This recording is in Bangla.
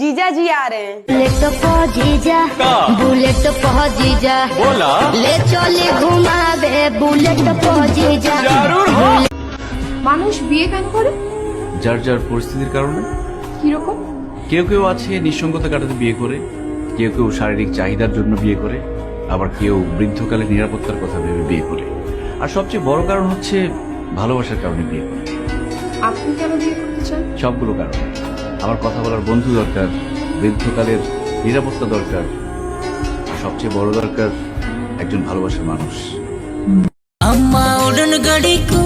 जीजा जी आ रहे हैं। बुलेट पे जीजा, बुलेट पे जीजा, बोला ले चले घुमावे बुलेट पे जीजा। जरूर हो। মানুষ বিয়ে কেন করে? যার যার পরিস্থিতির কারণে। কিরকম? কেউ কেউ আছে নিঃসঙ্গতা কাটাতে বিয়ে করে, কেউ কেউ শারীরিক চাহিদার জন্য বিয়ে করে, আবার কেউ বৃদ্ধকালে নিরাপত্তার কথা ভেবে বিয়ে করে, আর সবচেয়ে বড় কারণ হচ্ছে ভালোবাসার কারণে বিয়ে করে। আপনি কেন বিয়ে করতে চান? সবগুলো কারণ। আমার কথা বলার বন্ধু দরকার, বৃদ্ধকালের নিরাপত্তা দরকার, আর সবচেয়ে বড় দরকার একজন ভালোবাসার মানুষ। अम्मा उड़न गड़ी को